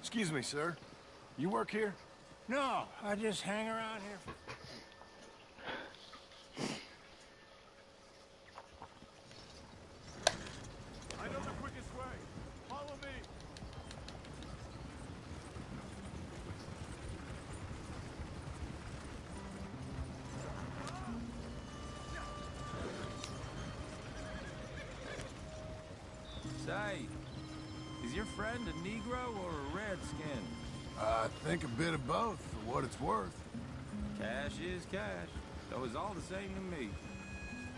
Excuse me, sir. You work here? No, I just hang around here for... I know the quickest way. Follow me. Say, is your friend a Negro or a Redskin? I think a bit of both, for what it's worth. Cash is cash, so it's all the same to me.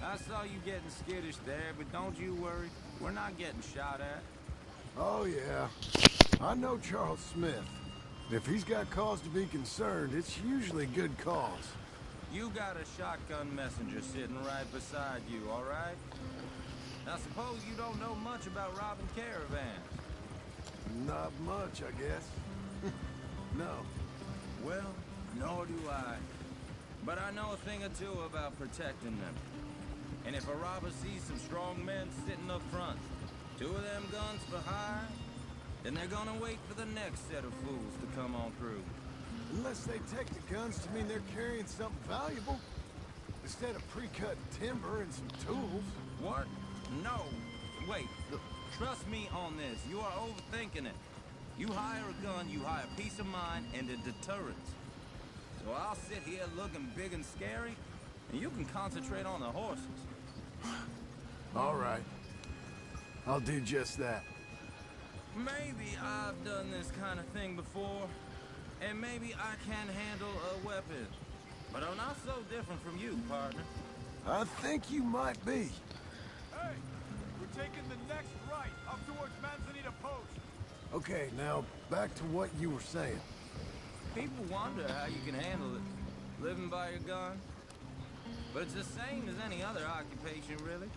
I saw you getting skittish there, but don't you worry. We're not getting shot at. Oh, yeah. I know Charles Smith. If he's got cause to be concerned, it's usually good cause. You got a shotgun messenger sitting right beside you, all right? Now suppose you don't know much about robbing caravans. Not much, I guess. No. Well, nor do I. But I know a thing or two about protecting them. And if a robber sees some strong men sitting up front, 2 of them guns for hire, then they're gonna wait for the next set of fools to come on through. Unless they take the guns to mean they're carrying something valuable. Instead of pre-cut timber and some tools. What? No. Wait. Trust me on this. You are overthinking it. You hire a gun, you hire peace of mind and a deterrence. So I'll sit here looking big and scary, and you can concentrate on the horses. All right. I'll do just that. Maybe I've done this kind of thing before, and maybe I can handle a weapon. But I'm not so different from you, partner. I think you might be. Hey, we're taking the next right up towards Manzanita Post. Okay, now back to what you were saying. People wonder how you can handle it, living by your gun. But it's the same as any other occupation, really.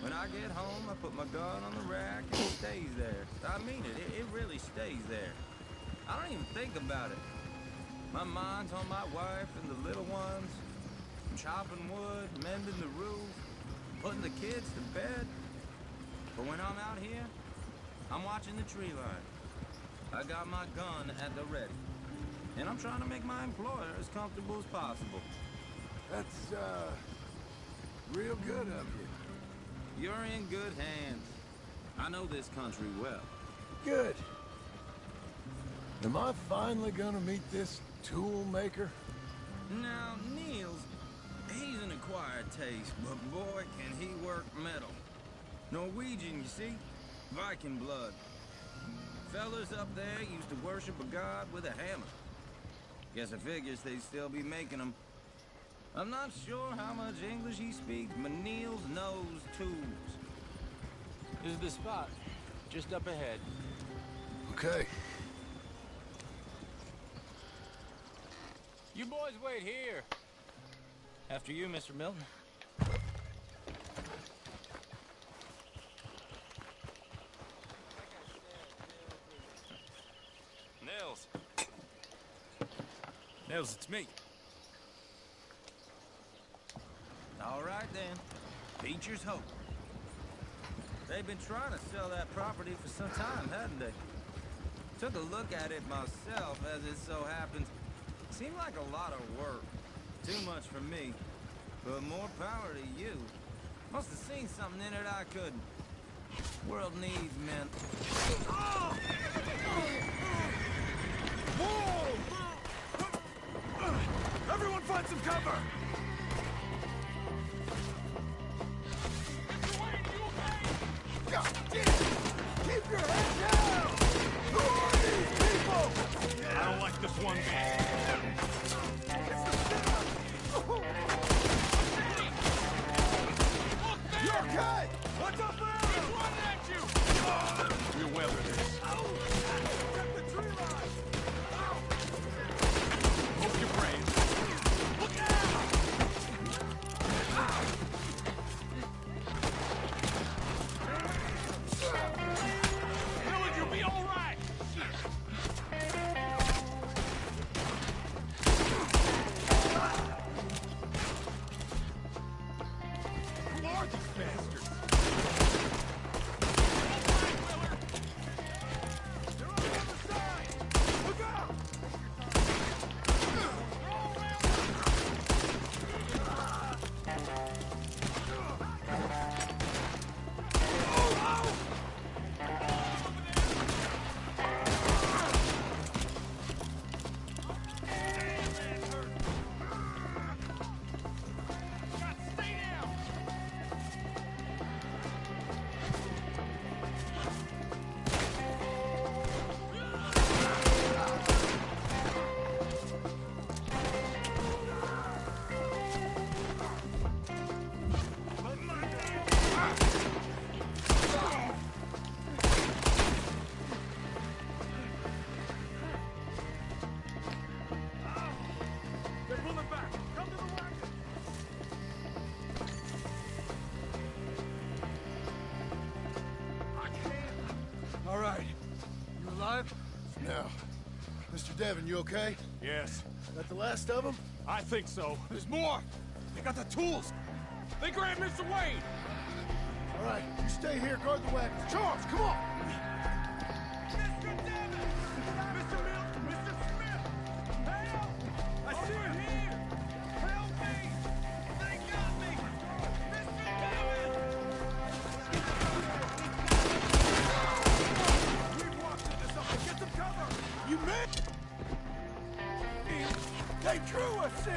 When I get home, I put my gun on the rack and it stays there. I mean it, it really stays there. I don't even think about it. My mind's on my wife and the little ones. I'm chopping wood, mending the roof, putting the kids to bed. But when I'm out here, I'm watching the tree line. I got my gun at the ready. And I'm trying to make my employer as comfortable as possible. That's, real good of you. You're in good hands. I know this country well. Good. Am I finally gonna meet this tool maker? Now, Niels, he's an acquired taste, but boy, can he work metal. Norwegian, you see? Viking blood. Fellas up there used to worship a god with a hammer. Guess I figures they'd still be making them. I'm not sure how much English he speaks, but Niels knows tools. This is the spot, just up ahead. Okay. You boys wait here. After you, Mr. Milton. Nils. Nils, it's me. All right, then. Beecher's Hope. They've been trying to sell that property for some time, hadn't they? Took a look at it myself, as it so happens. Seemed like a lot of work. Too much for me. But more power to you. Must have seen something in it I couldn't. World needs men. Oh! Whoa! Everyone find some cover! God damn! Keep your head down! Who are these people? I don't like this one bit. You okay? What's up there? He's running at you! We'll weather this. Get the tree line! Hope your brains. Look out! Village, you'll be all right! Who are these bastards? Devin, you okay? Yes, That the last of them? I think so. There's more! They got the tools! They grabbed Mr. Wayne! All right, you stay here, guard the wagons. Charles, come on! Mr. Devin! Mr. Milton! Mr. Smith! Help! I see him here! Help me! They got me! Mr. Devin! We've walked into something! Get some cover! You missed! They drew us in!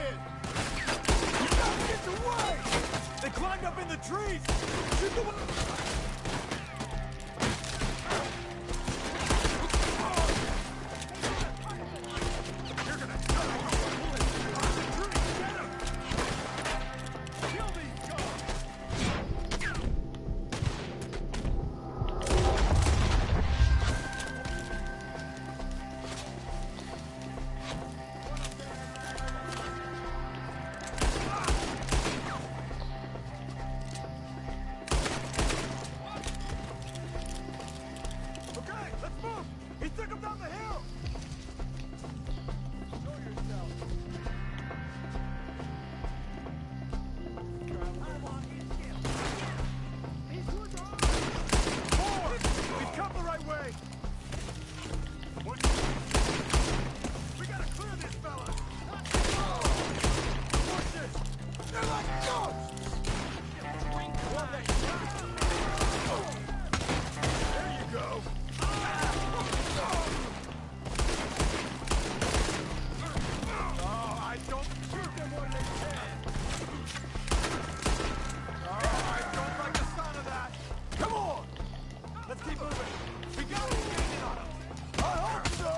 You gotta get away! They climbed up in the trees! Shoot the one! You're gonna die! Get him! Kill these guys! Okay, let's move! He took him down the hill! Show yourself! More! We've come the right way! What? We gotta clear this fella! Horses! They're like ghosts! There you go! Oh, I don't shoot them when they can! Oh, I don't like the sound of that! Come on! Let's keep moving! We gotta be gaining on them! I hope so!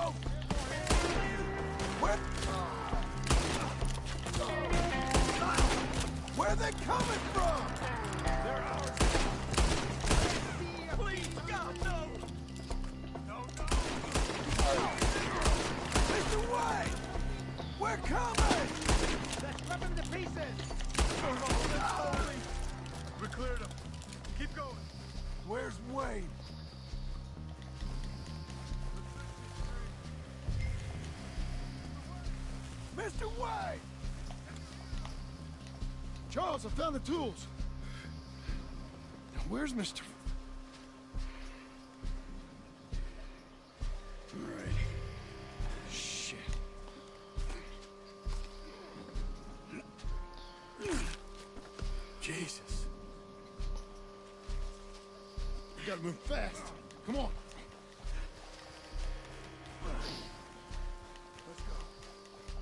Where are they coming from? They're ours! Please, God, no! No, no! Mr. Wayne! We're coming! Let's rip them to pieces! We cleared them. Keep going. Where's Wayne? Mr. Wayne! Charles, I found the tools. Where's Mr. All right. Shit. Jesus. We gotta move fast. Come on. Let's go.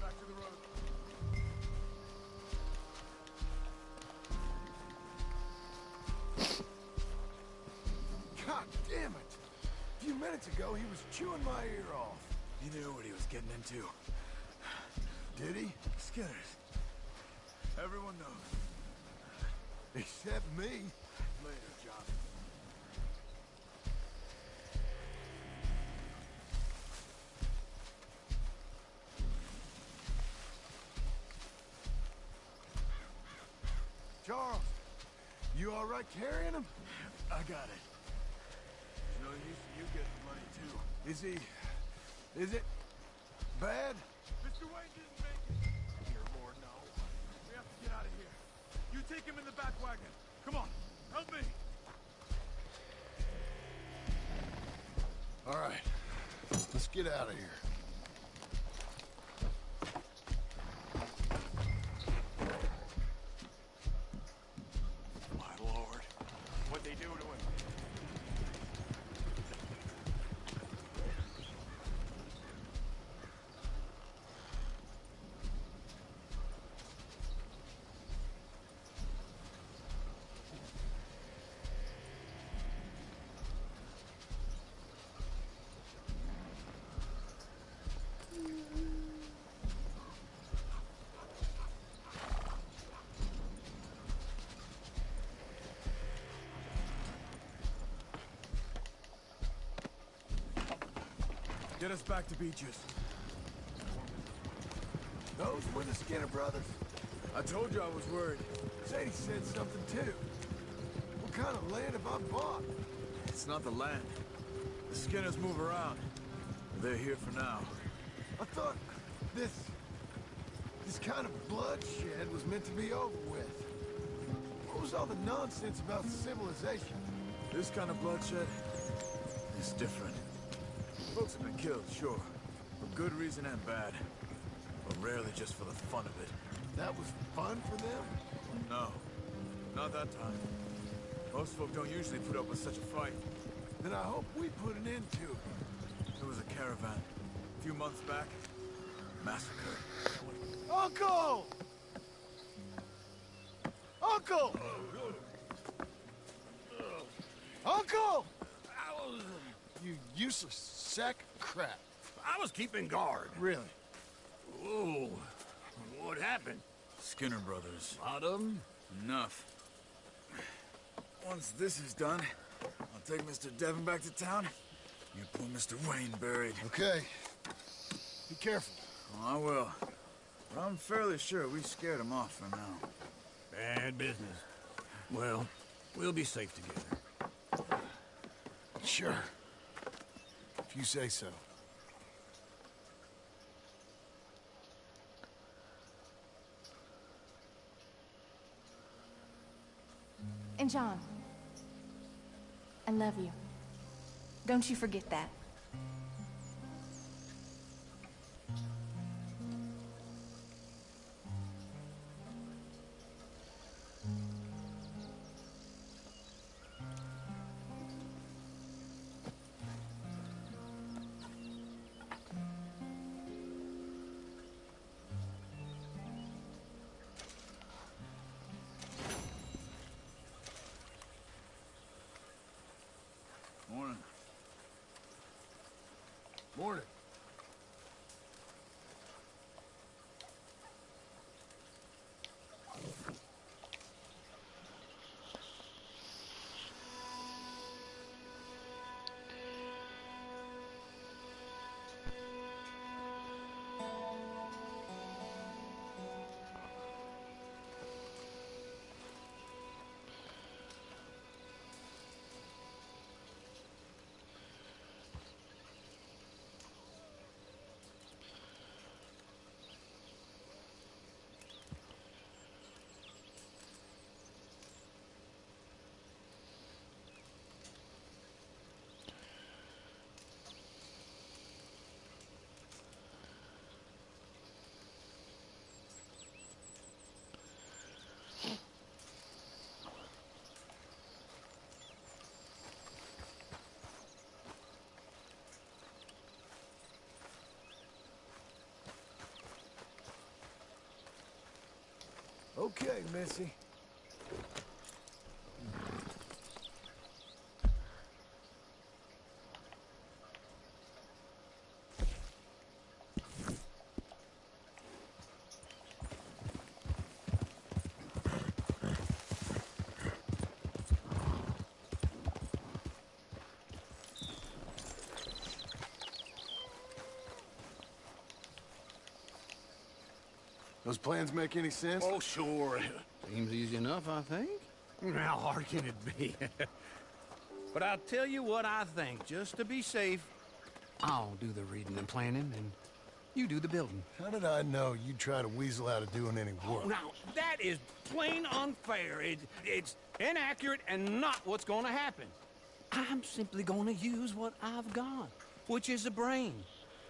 Back to the road. God damn it! A few minutes ago, he was chewing my ear off. He knew what he was getting into. Did he? Skinners. Everyone knows. Except me. Later, John. Charles, you all right carrying him? I got it. There's no use in you getting the money, too. Is he... is it... bad? Mr. Wayne didn't make it. Dear Lord, no. We have to get out of here. You take him in the back wagon. Come on, help me. All right. Let's get out of here. My Lord. What'd they do to him? Get us back to Beaches. Those were the Skinner brothers. I told you I was worried. Sadie said something too. What kind of land have I bought? It's not the land. The Skinners move around. They're here for now. I thought this kind of bloodshed was meant to be over with. What was all the nonsense about civilization? This kind of bloodshed is different. Folks have been killed, sure. For good reason and bad. But rarely just for the fun of it. That was fun for them? No. Not that time. Most folk don't usually put up with such a fight. Then I hope we put an end to it. There was a caravan. A few months back. Massacred. Uncle! Uncle! Uncle! You useless sack of crap. I was keeping guard. Really? Whoa. What happened? Skinner brothers. A lot of them? Enough. Once this is done, I'll take Mr. Devon back to town. You poor Mr. Wayne buried. Okay. Be careful. Oh, I will. But I'm fairly sure we scared him off for now. Bad business. Well, we'll be safe together. Sure. If you say so. And John, I love you. Don't you forget that. Morning. Morning. Okay, Missy. Those plans make any sense? Oh, sure. Seems easy enough, I think. How hard can it be? But I'll tell you what I think, just to be safe. I'll do the reading and planning, and you do the building. How did I know you'd try to weasel out of doing any work? Now, that is plain unfair. It's inaccurate and not what's going to happen. I'm simply going to use what I've got, which is a brain.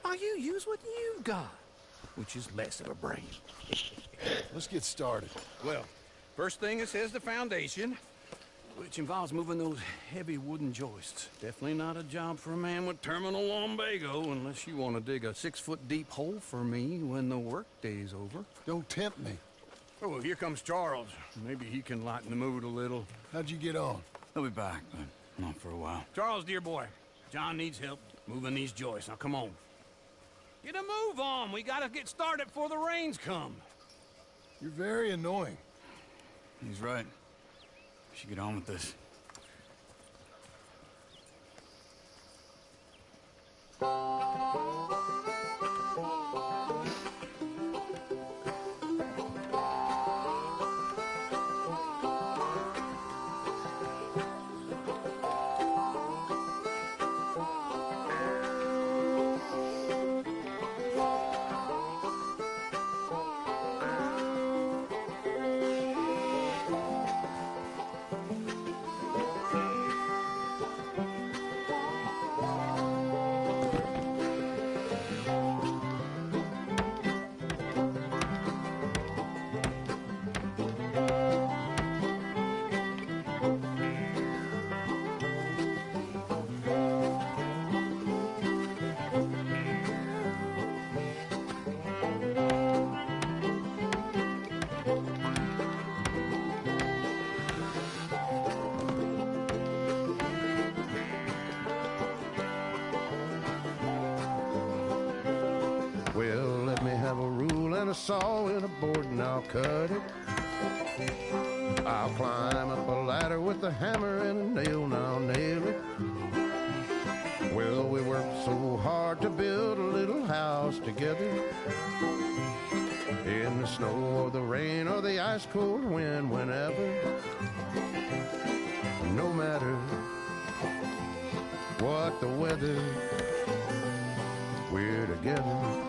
While you use what you've got, which is less of a brain. Let's get started. Well, first thing it says the foundation, which involves moving those heavy wooden joists. Definitely not a job for a man with terminal lumbago, unless you want to dig a 6-foot deep hole for me when the workday's over. Don't tempt me. Oh, well, here comes Charles. Maybe he can lighten the mood a little. How'd you get on? He'll be back, but not for a while. Charles, dear boy, John needs help moving these joists. Now, come on. Get a move on. We gotta get started before the rains come. You're very annoying. He's right. We should get on with this. and a saw and a board and I'll cut it. I'll climb up a ladder with a hammer and a nail and I'll nail it. Well, we worked so hard to build a little house together. In the snow or the rain or the ice cold wind, whenever. No matter what the weather, we're together.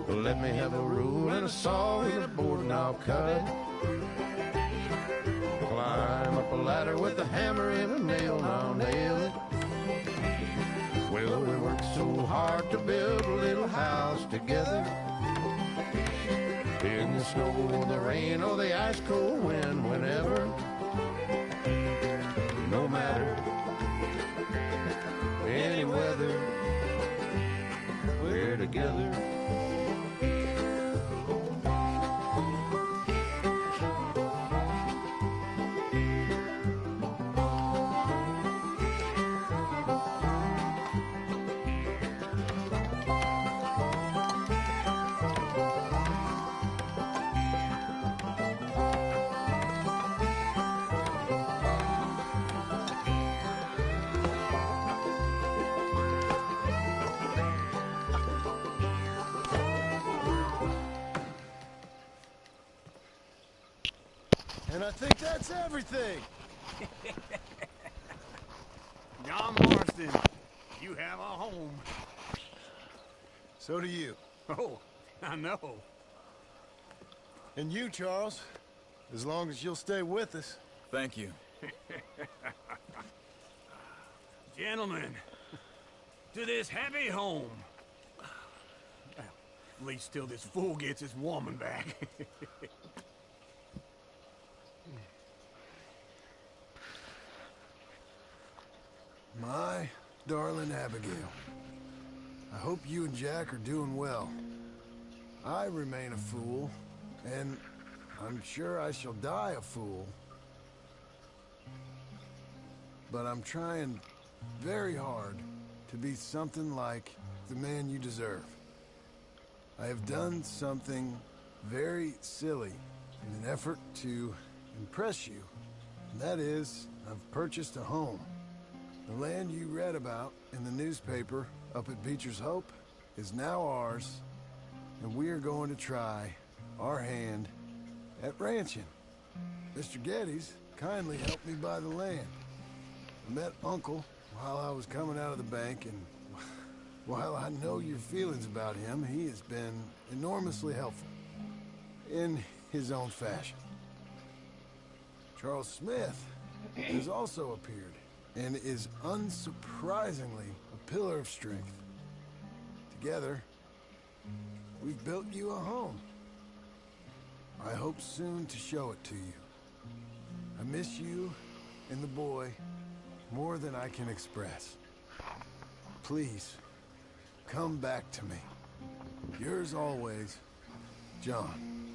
Let me have a rule and a saw and a board and I'll cut. Climb up a ladder with a hammer and a nail and I'll nail it. Well, we worked so hard to build a little house together. In the snow or the rain or the ice cold wind, whenever. No matter any weather, we're together. And I think that's everything. John Marston, you have a home. So do you. Oh, I know. And you, Charles. As long as you'll stay with us. Thank you. Gentlemen, to this happy home. Well, at least till this fool gets his woman back. My darling Abigail, I hope you and Jack are doing well. I remain a fool, and I'm sure I shall die a fool. But I'm trying very hard to be something like the man you deserve. I have done something very silly in an effort to impress you, and that is, I've purchased a home. The land you read about in the newspaper up at Beecher's Hope is now ours, and we are going to try our hand at ranching. Mr. Geddes kindly helped me buy the land. I met Uncle while I was coming out of the bank, and while I know your feelings about him, he has been enormously helpful in his own fashion. Charles Smith has also appeared and is unsurprisingly a pillar of strength. Together, we've built you a home. I hope soon to show it to you. I miss you and the boy more than I can express. Please, come back to me. Yours always, John.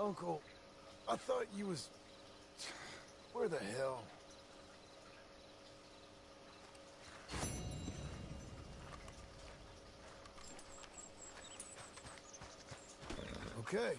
Uncle, I thought you was... Where the hell? Okay.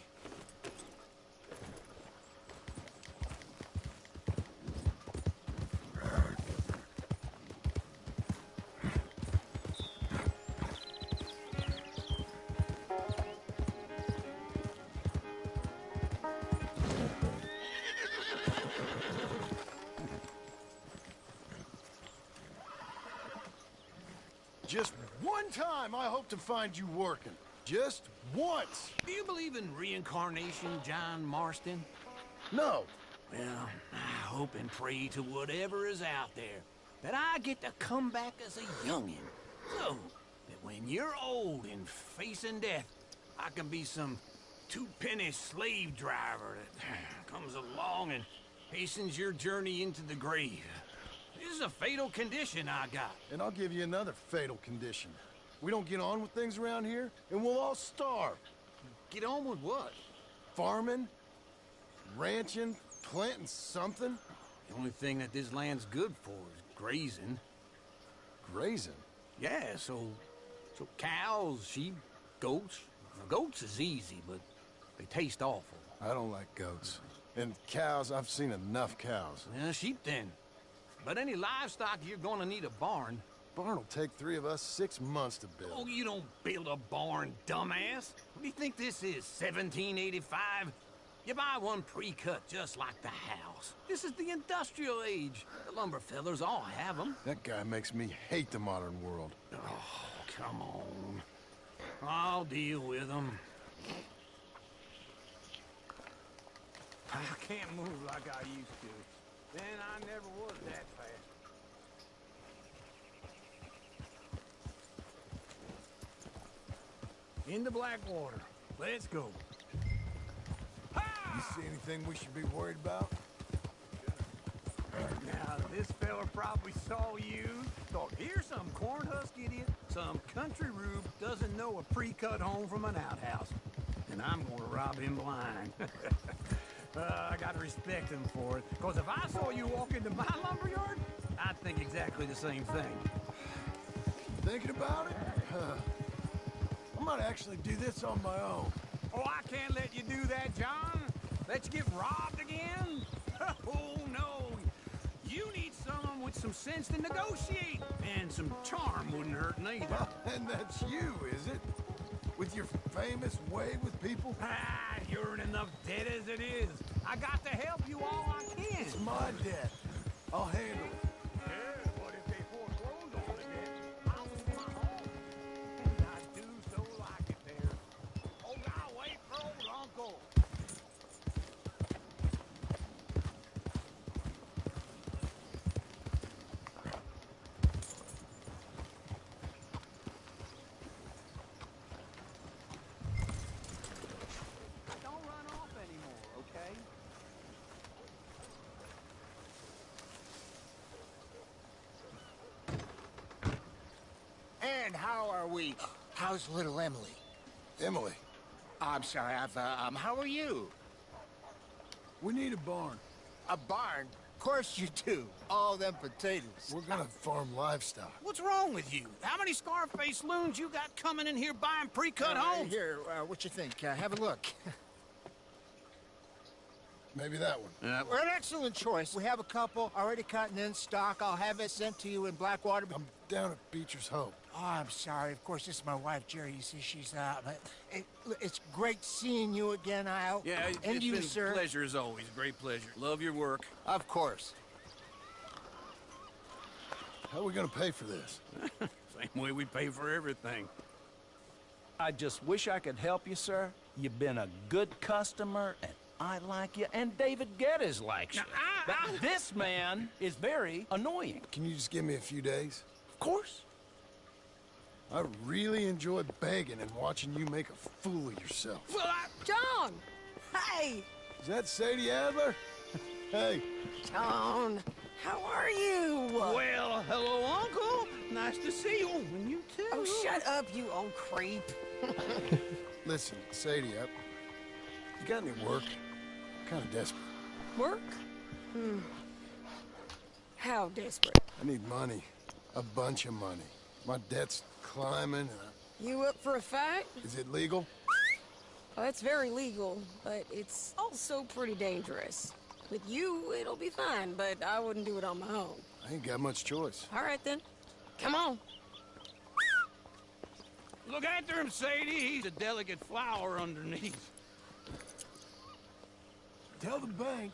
Just one time I hope to find you working. Just once. Do you believe in reincarnation, John Marston? No. Well, I hope and pray to whatever is out there that I get to come back as a youngin'. So that when you're old and facing death, I can be some two-penny slave driver that comes along and hastens your journey into the grave. This is a fatal condition I got. And I'll give you another fatal condition. We don't get on with things around here, and we'll all starve. Get on with what? Farming, ranching, planting something. The only thing that this land's good for is grazing. Grazing? Yeah, so cows, sheep, goats. Goats is easy, but they taste awful. I don't like goats. And cows, I've seen enough cows. Yeah, sheep then. But any livestock, you're gonna need a barn. Barn will take 3 of us 6 months to build. Oh, you don't build a barn, dumbass. What do you think this is, 1785? You buy one pre-cut just like the house. This is the industrial age. The lumber fellers all have them. That guy makes me hate the modern world. Oh, come on. I'll deal with them. I can't move like I used to. Then I never was that fast. In the Blackwater. Let's go. You see anything we should be worried about? Now, this fella probably saw you, thought, here's some corn husk idiot, some country rube doesn't know a pre-cut home from an outhouse. And I'm gonna rob him blind. I gotta respect him for it, because if I saw you walk into my lumberyard, I'd think exactly the same thing. Thinking about it? I might actually do this on my own. Oh, I can't let you do that, John. Let you get robbed again? Oh, no. You need someone with some sense to negotiate. And some charm wouldn't hurt neither. And that's you, is it? With your famous way with people? Ah, you're in enough debt as it is. I got to help you all I can. It's my debt. I'll handle it. Yeah, but if they foreclose on the debt, I'll lose my home. And I do so like it there. Oh, now wait for old Uncle. Don't run off anymore, okay? And how are we? How's little Emily? Emily, I'm sorry, how are you? we need a barn. A barn? Of course you do. All them potatoes. We're gonna farm livestock. What's wrong with you? How many Scarface loons you got coming in here buying pre-cut homes? Here, what you think? Have a look. Maybe that one. We're an excellent choice. We have a couple already cut and in stock. I'll have it sent to you in Blackwater. I'm down at Beecher's Hope. Oh, I'm sorry. Of course, this is my wife, Jerry. You see, she's it's great seeing you again, Al. Yeah, and it's you, been sir. a pleasure as always. Great pleasure. Love your work. Of course. How are we gonna pay for this? Same way we pay for everything. I just wish I could help you, sir. You've been a good customer, and I like you, and David Geddes likes you. Now, But this man is very annoying. Can you just give me a few days? Of course. I really enjoy begging and watching you make a fool of yourself. Well, John! Hey! Is that Sadie Adler? Hey, John! How are you? well, hello, Uncle. Nice to see you. And you too. Oh, shut up, you old creep. listen, Sadie, You got any work? Kind of desperate. Work? How desperate? I need money. A bunch of money. My debt's climbing. You up for a fight? Is it legal? Oh, it's very legal, but it's also pretty dangerous. With you, it'll be fine, but I wouldn't do it on my own. I ain't got much choice. All right, then. Come on. Look after him, Sadie. He's a delicate flower underneath. Tell the bank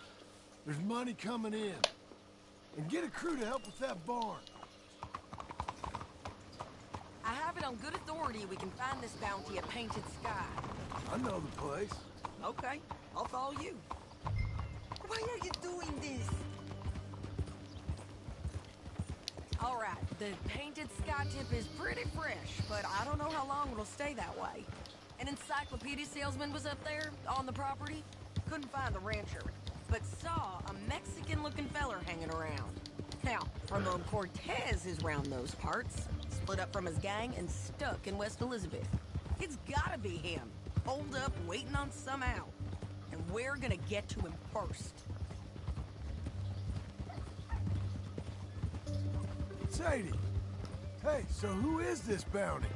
there's money coming in. And get a crew to help with that barn. I have it on good authority we can find this bounty at Painted Sky. I know the place. Okay, I'll follow you. Why are you doing this? All right, the Painted Sky tip is pretty fresh, but I don't know how long it'll stay that way. An encyclopedia salesman was up there on the property. Couldn't find the rancher, but saw a Mexican-looking feller hanging around. Now, Ramon Cortez is round those parts, split up from his gang and stuck in West Elizabeth. It's gotta be him, holed up waiting on some out. And we're gonna get to him first. Sadie. Hey, so who is this bounty?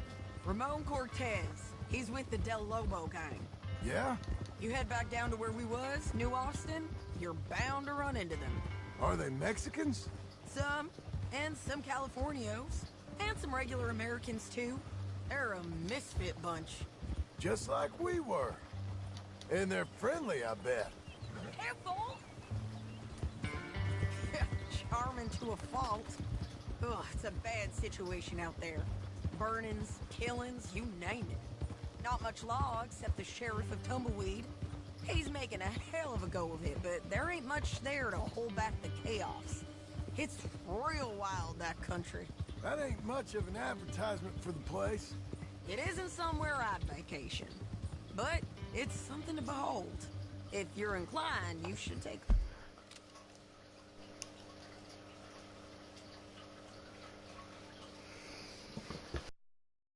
Ramon Cortez. He's with the Del Lobo gang. Yeah? You head back down to where we was, New Austin, you're bound to run into them. Are they Mexicans? Some, and some Californios, and some regular Americans too. They're a misfit bunch. Just like we were. And they're friendly, I bet. Careful! Charming to a fault. Ugh, it's a bad situation out there. Burnings, killings, you name it. Not much law except the sheriff of Tumbleweed. He's making a hell of a go of it, but there ain't much there to hold back the chaos. It's real wild, that country. That ain't much of an advertisement for the place. It isn't somewhere I'd vacation, but it's something to behold. If you're inclined, you should take